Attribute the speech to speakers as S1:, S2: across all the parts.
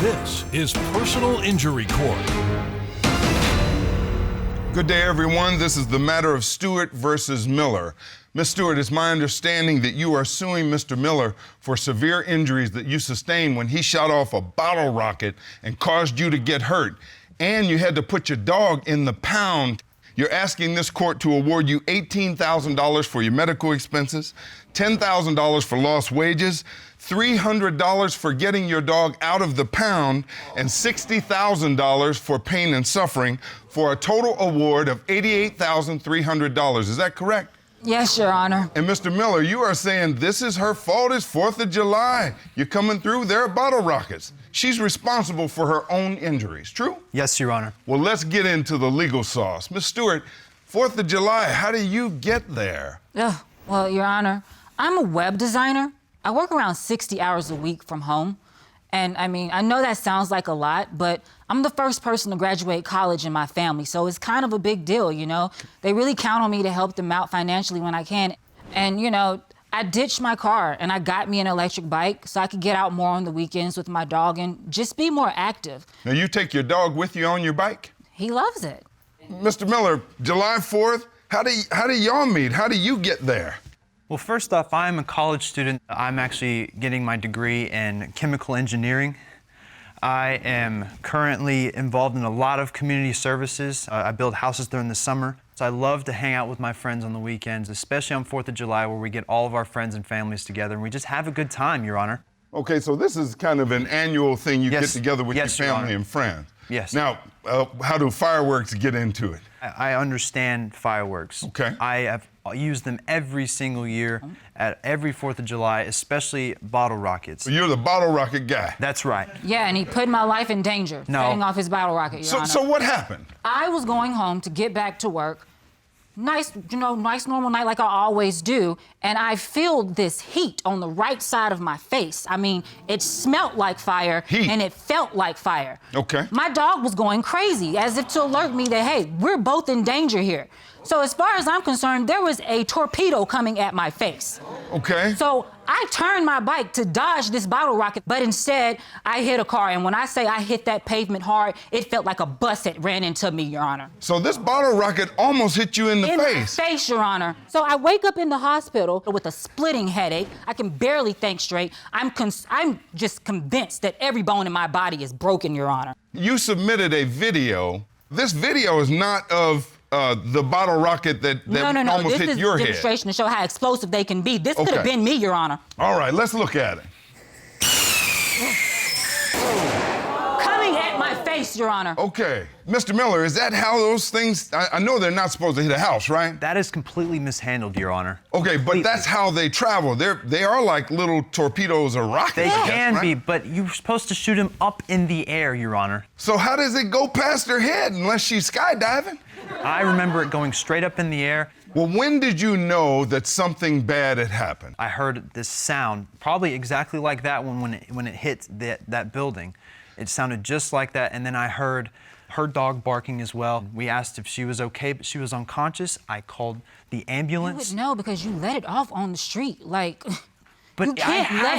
S1: This is Personal Injury Court.
S2: Good day, everyone. This is the matter of Stewart versus Miller. Ms. Stewart, it's my understanding that you are suing Mr. Miller for severe injuries that you sustained when he shot off a bottle rocket and caused you to get hurt. And you had to put your dog in the pound. You're asking this court to award you $18,000 for your medical expenses, $10,000 for lost wages, $300 for getting your dog out of the pound, and $60,000 for pain and suffering, for a total award of $88,300. Is that correct?
S3: Yes, Your Honor.
S2: And Mr. Miller, you are saying this is her fault. It's 4th of July. You're coming through, there are bottle rockets. She's responsible for her own injuries, true?
S4: Yes, Your Honor.
S2: Well, let's get into the legal sauce. Ms. Stewart, 4th of July, how do you get there?
S3: Well, Your Honor, I'm a web designer. I work around 60 hours a week from home. And I mean, I know that sounds like a lot, but I'm the first person to graduate college in my family, so it's kind of a big deal, you know? They really count on me to help them out financially when I can. And, you know, I ditched my car and I got me an electric bike so I could get out more on the weekends with my dog and just be more active.
S2: Now, you take your dog with you on your bike?
S3: He loves it.
S2: Mr. Miller, July 4th, how do y'all meet? How do you get there?
S4: Well, first off, I'm a college student. I'm actually getting my degree in chemical engineering. I am currently involved in a lot of community services. I build houses during the summer. So I love to hang out with my friends on the weekends, especially on 4th of July, where we get all of our friends and families together and we just have a good time, Your Honor.
S2: Okay, so this is kind of an annual thing you get together with your family and friends.
S4: Yes.
S2: Now, how do fireworks get into it?
S4: I understand fireworks.
S2: Okay.
S4: I have used them every single year at every 4th of July, especially bottle rockets.
S2: So you're the bottle rocket guy.
S4: That's right.
S3: Yeah, and he put my life in danger, setting off his bottle rocket, Your Honor.
S2: So what happened?
S3: I was going home to get back to work. Nice normal night like I always do, and I feel this heat on the right side of my face. I mean, it smelled like fire, and it felt like fire.
S2: Okay.
S3: My dog was going crazy, as if to alert me that, hey, we're both in danger here. So as far as I'm concerned, there was a torpedo coming at my face.
S2: Okay.
S3: So I turned my bike to dodge this bottle rocket, but instead I hit a car. And when I say I hit that pavement hard, it felt like a bus had ran into me, Your Honor.
S2: So this bottle rocket almost hit you in the face?
S3: In my face, Your Honor. So I wake up in the hospital with a splitting headache. I can barely think straight. I'm just convinced that every bone in my body is broken, Your Honor.
S2: You submitted a video. This video is not of the bottle rocket that almost hit your head.
S3: This is a demonstration to show how explosive they can be. This could have been me, Your Honor.
S2: All right, let's look at it.
S3: Coming at my face, Your Honor.
S2: Okay. Mr. Miller, is that how those things... I know they're not supposed to hit a house, right?
S4: That is completely mishandled, Your Honor.
S2: Okay, but that's how they travel. They are like little torpedoes or rockets.
S4: They can be, but you're supposed to shoot them up in the air, Your Honor.
S2: So how does it go past her head unless she's skydiving?
S4: I remember it going straight up in the air.
S2: Well, when did you know that something bad had happened?
S4: I heard this sound, probably exactly like that one when it hit that building. It sounded just like that, and then I heard her dog barking as well. We asked if she was okay, but she was unconscious. I called the ambulance.
S3: You would know because you let it off on the street, like...
S4: But
S3: you can't
S4: I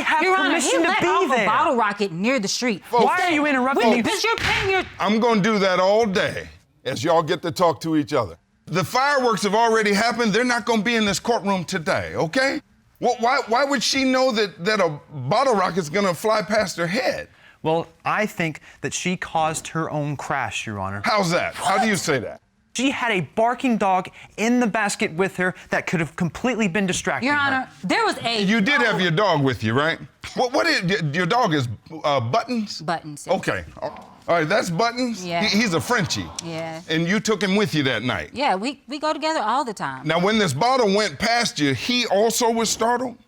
S4: have
S3: Your Honor,
S4: permission
S3: he
S4: to
S3: let
S4: be
S3: off
S4: there.
S3: A bottle rocket near the street.
S4: Why are you interrupting me?
S3: Because you're paying your...
S2: I'm going to do that all day as y'all get to talk to each other. The fireworks have already happened. They're not going to be in this courtroom today, okay? Well, why would she know that a bottle rocket's going to fly past her head?
S4: Well, I think that she caused her own crash, Your Honor.
S2: How's that? How do you say that?
S4: She had a barking dog in the basket with her that could have completely been distracting
S3: Your
S4: her.
S3: Honor, there was a...
S2: You did have your dog with you, right? What is your dog is Buttons?
S3: Buttons.
S2: Okay. All right, that's Buttons?
S3: Yeah.
S2: He's a Frenchie.
S3: Yeah.
S2: And you took him with you that night?
S3: Yeah, we go together all the time.
S2: Now, when this bottle went past you, he also was startled?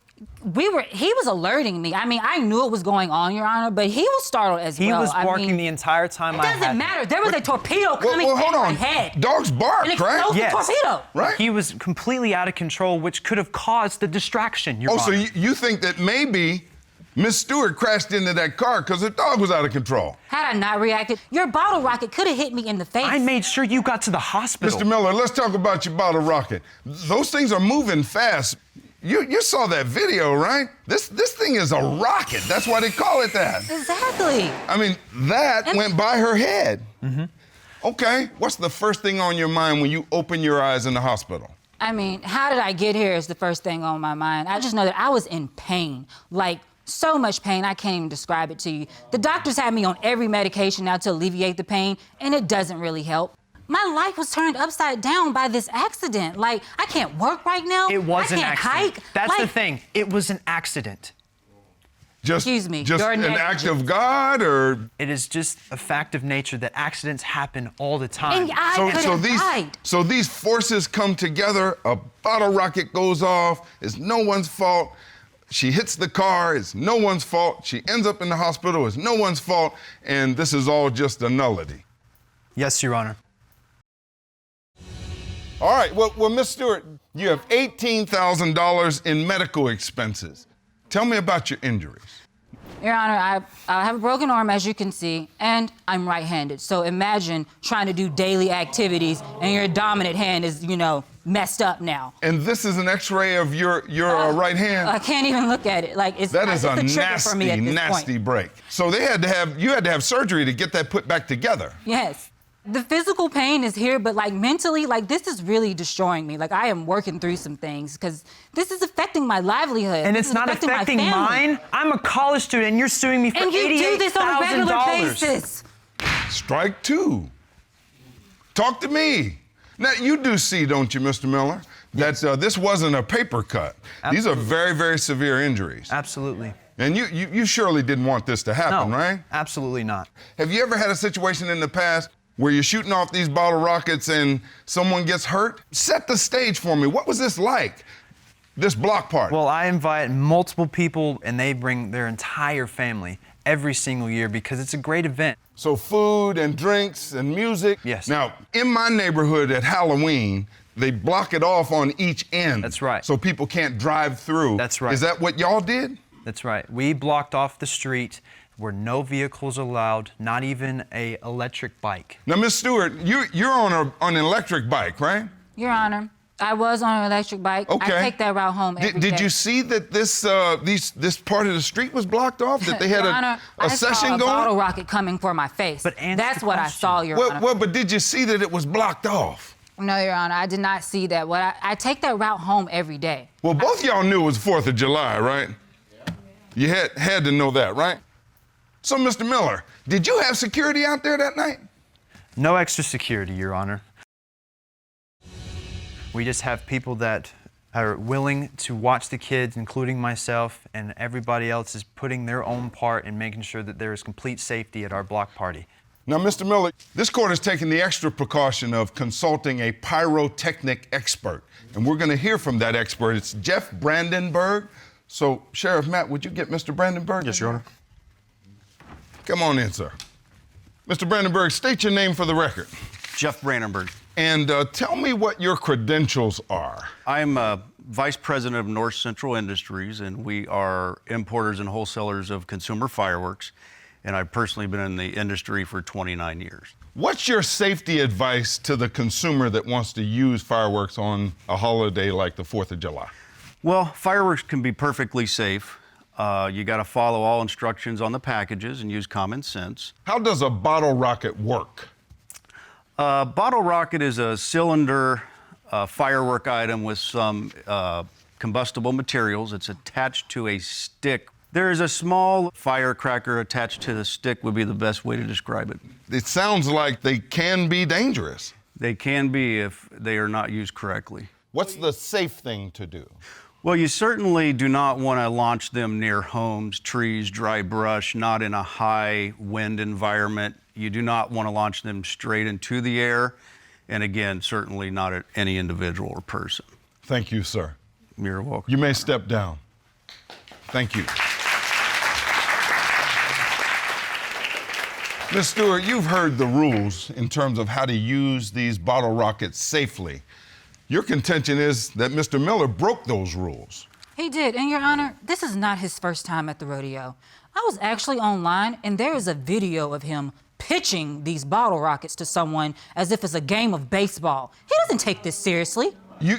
S3: He was alerting me. I mean, I knew it was going on, Your Honor, but he was startled as well.
S4: He was barking the entire time I had...
S3: It doesn't matter. There was a torpedo coming at my head.
S2: Dogs bark, right?
S3: An explosive torpedo.
S2: Right?
S4: He was completely out of control, which could have caused the distraction, Your Honor.
S2: So you think that maybe Miss Stewart crashed into that car because her dog was out of control?
S3: Had I not reacted, your bottle rocket could have hit me in the face.
S4: I made sure you got to the hospital.
S2: Mr. Miller, let's talk about your bottle rocket. Those things are moving fast. You saw that video, right? This thing is a rocket. That's why they call it that.
S3: Exactly.
S2: I mean, that went by her head. Okay, what's the first thing on your mind when you open your eyes in the hospital?
S3: I mean, how did I get here is the first thing on my mind. I just know that I was in pain, like so much pain, I can't even describe it to you. The doctors had me on every medication now to alleviate the pain, and it doesn't really help. My life was turned upside down by this accident. Like, I can't work right now.
S4: It was an
S3: I can't
S4: accident.
S3: hike.
S4: That's the thing. It was an accident.
S3: Excuse me,
S2: Just
S3: you're
S2: an act of God, or?
S4: It is just a fact of nature that accidents happen all the time.
S3: And I could have died.
S2: So these forces come together, a bottle rocket goes off, it's no one's fault. She hits the car, it's no one's fault. She ends up in the hospital, it's no one's fault, and this is all just a nullity.
S4: Yes, Your Honor.
S2: All right, well, Miss Stewart, you have $18,000 in medical expenses. Tell me about your injuries.
S3: Your Honor, I have a broken arm, as you can see, and I'm right-handed. So imagine trying to do daily activities and your dominant hand is, messed up now.
S2: And this is an X-ray of your right hand?
S3: I can't even look at it. Like,
S2: That is a
S3: for me at this
S2: nasty
S3: point.
S2: break. So you had to have surgery to get that put back together.
S3: Yes. The physical pain is here, but mentally, this is really destroying me. I am working through some things because this is affecting my livelihood.
S4: And it's not affecting mine? I'm a college student and you're suing me for $88,000.
S3: And you do this on a regular basis.
S2: Strike two. Talk to me. Now, you do see, don't you, Mr. Miller, that this wasn't a paper cut.
S4: Absolutely.
S2: These are very, very severe injuries.
S4: Absolutely.
S2: And you surely didn't want this to happen,
S4: No,
S2: right?
S4: absolutely not.
S2: Have you ever had a situation in the past where you're shooting off these bottle rockets and someone gets hurt? Set the stage for me. What was this like, this block party?
S4: Well, I invite multiple people and they bring their entire family every single year because it's a great event.
S2: So food and drinks and music?
S4: Yes.
S2: Now, in my neighborhood at Halloween, they block it off on each end.
S4: That's right.
S2: So people can't drive through.
S4: That's right.
S2: Is that what y'all did?
S4: That's right. We blocked off the street where no vehicles allowed, not even an electric bike.
S2: Now, Miss Stewart, you're on an electric bike, right?
S3: Your Honor, I was on an electric bike.
S2: Okay.
S3: I take that route home every day.
S2: Did you see that this part of the street was blocked off? That they had
S3: Your Honor,
S2: a session
S3: I saw a
S2: going?
S3: bottle rocket coming for my face.
S4: But answer
S3: that's
S4: the
S3: what I
S4: question.
S3: saw, Your Honor.
S2: Well, but did you see that it was blocked off?
S3: No, Your Honor, I did not see that. I take that route home every day.
S2: Well, both y'all knew it was 4th of July, right? You had to know that, right? So, Mr. Miller, did you have security out there that night?
S4: No extra security, Your Honor. We just have people that are willing to watch the kids, including myself, and everybody else is putting their own part in making sure that there is complete safety at our block party.
S2: Now, Mr. Miller, this court has taken the extra precaution of consulting a pyrotechnic expert, and we're going to hear from that expert. It's Jeff Brandenburg. So, Sheriff Matt, would you get Mr. Brandenburg?
S5: Yes, Your Honor.
S2: Come on in, sir. Mr. Brandenburg, state your name for the record.
S5: Jeff Brandenburg.
S2: And tell me what your credentials are.
S5: I'm Vice President of North Central Industries, and we are importers and wholesalers of consumer fireworks. And I've personally been in the industry for 29 years.
S2: What's your safety advice to the consumer that wants to use fireworks on a holiday like the 4th of July?
S5: Well, fireworks can be perfectly safe. You got to follow all instructions on the packages and use common sense.
S2: How does a bottle rocket work?
S5: Bottle rocket is a cylinder firework item with some combustible materials. It's attached to a stick. There is a small firecracker attached to the stick would be the best way to describe it.
S2: It sounds like they can be dangerous.
S5: They can be if they are not used correctly.
S2: What's the safe thing to do?
S5: Well, you certainly do not want to launch them near homes, trees, dry brush, not in a high wind environment. You do not want to launch them straight into the air. And again, certainly not at any individual or person.
S2: Thank you, sir.
S5: You're welcome.
S2: You may step down. Thank you. Ms. Stewart, you've heard the rules in terms of how to use these bottle rockets safely. Your contention is that Mr. Miller broke those rules.
S3: He did, and Your Honor, this is not his first time at the rodeo. I was actually online, and there is a video of him pitching these bottle rockets to someone as if it's a game of baseball. He doesn't take this seriously.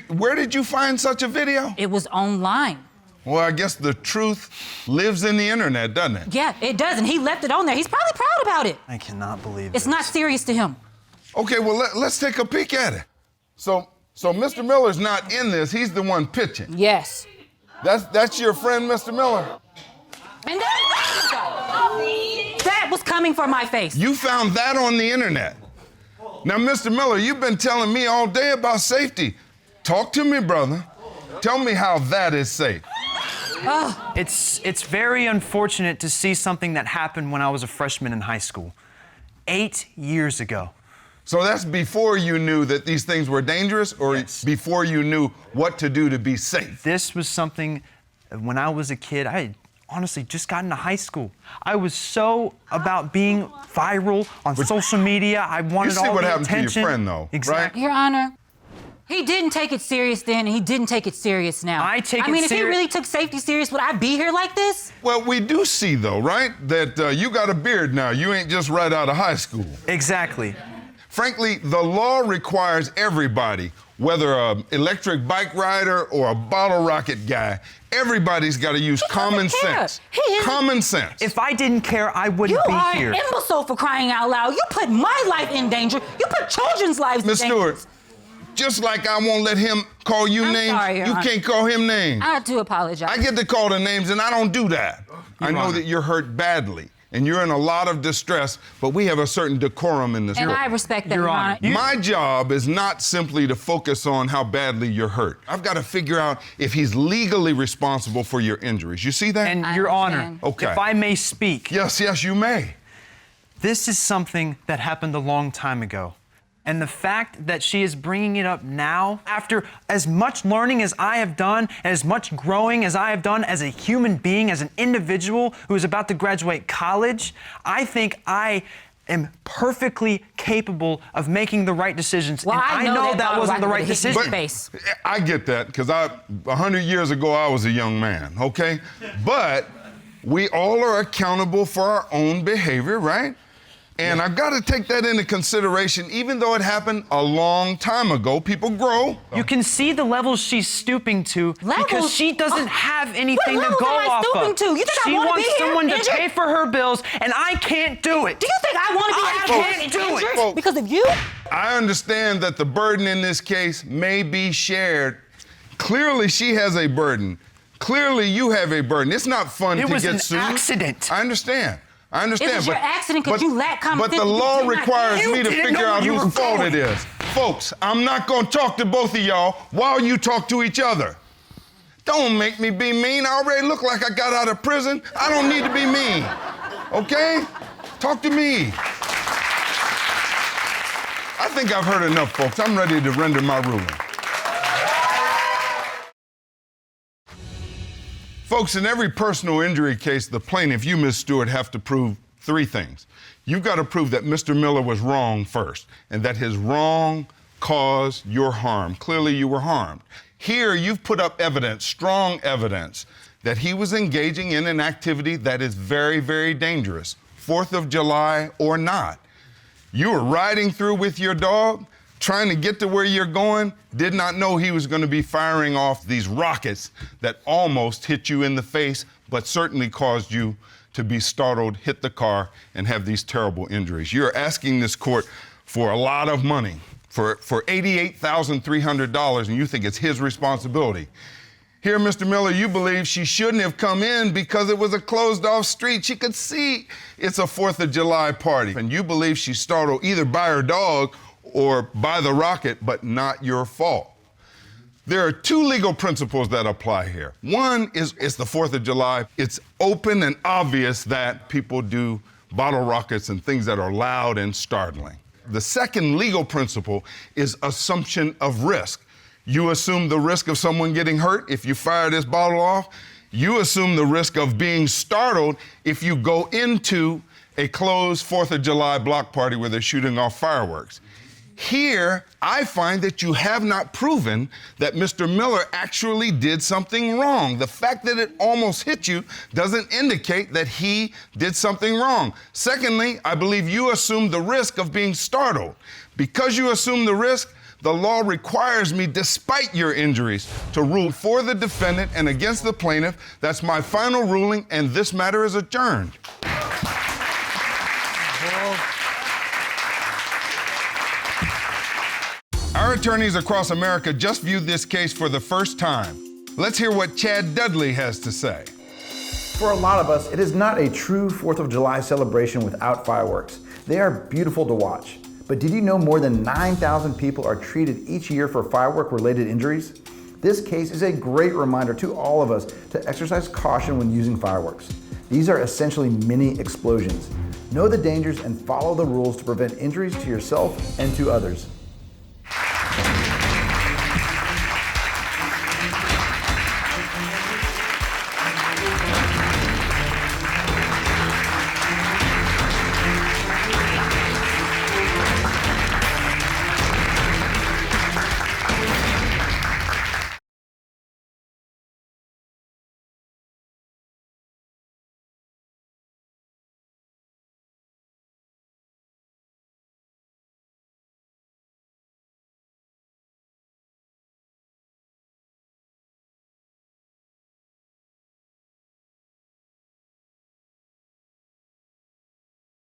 S2: Where did you find such a video?
S3: It was online.
S2: Well, I guess the truth lives in the internet, doesn't it?
S3: Yeah, it does, and he left it on there. He's probably proud about it.
S4: I cannot believe
S3: It's
S4: this.
S3: not serious to him.
S2: Okay, well, let's take a peek at it. So Mr. Miller's not in this. He's the one pitching.
S3: Yes.
S2: That's your friend, Mr. Miller?
S3: And that was coming for my face.
S2: You found that on the internet. Now, Mr. Miller, you've been telling me all day about safety. Talk to me, brother. Tell me how that is safe.
S4: It's very unfortunate to see something that happened when I was a freshman in high school, 8 years ago.
S2: So that's before you knew that these things were dangerous, or
S4: Yes.
S2: before you knew what to do to be safe?
S4: This was something, when I was a kid, I had honestly just gotten to high school. I was so about being viral on social media. I wanted
S2: see
S4: all
S2: what
S4: the
S2: happened to your
S4: attention.
S2: friend, though, right?
S4: Exactly.
S3: Your Honor, he didn't take it serious then, and he didn't take it serious now.
S4: I take
S3: I
S4: it
S3: mean, if he
S4: seri-
S3: really took safety serious, would I be here like this?
S2: Well, we do see, though, right, that you got a beard now. You ain't just right out of high school.
S4: Exactly.
S2: Frankly, the law requires everybody, whether an electric bike rider or a bottle rocket guy, everybody's got to use common
S3: doesn't care.
S2: sense.
S3: He is-
S2: Common sense.
S4: If I didn't care, I wouldn't
S3: You
S4: be
S3: are
S4: here.
S3: an imbecile for crying out loud. You put my life in danger. You put children's lives
S2: Miss
S3: in danger.
S2: Stewart, just like I won't let him call you
S3: I'm
S2: names,
S3: sorry, Your
S2: you
S3: Honor.
S2: can't call him names.
S3: I do apologize.
S2: I get to call the names, and I don't do that. I know
S4: Honor.
S2: that you're hurt badly, and you're in a lot of distress, but we have a certain decorum in this
S3: and
S2: room.
S3: I respect that,
S4: Your
S3: Your
S4: Honor.
S3: Honor.
S2: My job is not simply to focus on how badly you're hurt. I've got to figure out if he's legally responsible for your injuries. You see that?
S4: And
S3: I
S4: Your Honor,
S3: understand.
S2: Okay.
S4: if I may speak,
S2: Yes, you may.
S4: this is something that happened a long time ago. And the fact that she is bringing it up now, after as much learning as I have done, and as much growing as I have done as a human being, as an individual who is about to graduate college, I think I am perfectly capable of making the right decisions.
S3: Well,
S4: and
S3: I
S4: I
S3: know
S4: know
S3: that
S4: that
S3: bottle
S4: wasn't the
S3: rocket
S4: right
S3: would've hit you in
S4: decision.
S3: the face.
S2: I get that, because 100 years ago, I was a young man, okay? But we all are accountable for our own behavior, right? And I've got to take that into consideration, even though it happened a long time ago. People grow.
S4: You can see the levels she's stooping to because
S3: Levels?
S4: she doesn't have anything
S3: What
S4: to
S3: levels
S4: go
S3: am I
S4: off
S3: stooping
S4: of.
S3: to? You think I
S4: She
S3: wanna
S4: wants
S3: be here
S4: someone to
S3: injured?
S4: pay for her bills, and I can't do it.
S3: Do you think I want to be
S4: I
S3: out
S4: can't
S3: here
S4: do
S3: and
S4: it.
S3: injured
S2: Folks.
S3: because of you?
S2: I understand that the burden in this case may be shared. Clearly, she has a burden. Clearly, you have a burden. It's not fun
S4: It
S2: to
S4: was
S2: get
S4: an
S2: sued.
S4: accident.
S2: I understand.
S3: It was your accident 'cause you lack common
S2: But
S3: sense.
S2: the
S3: You
S2: law
S3: did not-
S2: requires
S4: You
S2: me to
S4: didn't
S2: figure
S4: know
S2: out
S4: where you
S2: whose
S4: were
S2: fault
S4: going.
S2: it is. Folks, I'm not going to talk to both of y'all while you talk to each other. Don't make me be mean. I already look like I got out of prison. I don't need to be mean. Okay? Talk to me. I think I've heard enough, folks. I'm ready to render my ruling. Folks, in every personal injury case, the plaintiff, you, Ms. Stewart, have to prove three things. You've got to prove that Mr. Miller was wrong first, and that his wrong caused your harm. Clearly, you were harmed. Here, you've put up evidence, strong evidence, that he was engaging in an activity that is very, very dangerous, 4th of July or not. You were riding through with your dog, trying to get to where you're going, did not know he was going to be firing off these rockets that almost hit you in the face, but certainly caused you to be startled, hit the car, and have these terrible injuries. You're asking this court for a lot of money, for $88,300, and you think it's his responsibility. Here, Mr. Miller, you believe she shouldn't have come in because it was a closed-off street. She could see it's a 4th of July party. And you believe she's startled either by her dog or by the rocket, but not your fault. There are two legal principles that apply here. One is it's the 4th of July. It's open and obvious that people do bottle rockets and things that are loud and startling. The second legal principle is assumption of risk. You assume the risk of someone getting hurt if you fire this bottle off. You assume the risk of being startled if you go into a closed 4th of July block party where they're shooting off fireworks. Here, I find that you have not proven that Mr. Miller actually did something wrong. The fact that it almost hit you doesn't indicate that he did something wrong. Secondly, I believe you assumed the risk of being startled. Because you assumed the risk, The law requires me, despite your injuries, to rule for the defendant and against the plaintiff. That's my final ruling, and this matter is adjourned. Our attorneys across America just viewed this case for the first time. Let's hear what Chad Dudley has to say.
S6: For a lot of us, it is not a true 4th of July celebration without fireworks. They are beautiful to watch. But did you know more than 9,000 people are treated each year for firework-related injuries? This case is a great reminder to all of us to exercise caution when using fireworks. These are essentially mini explosions. Know the dangers and follow the rules to prevent injuries to yourself and to others.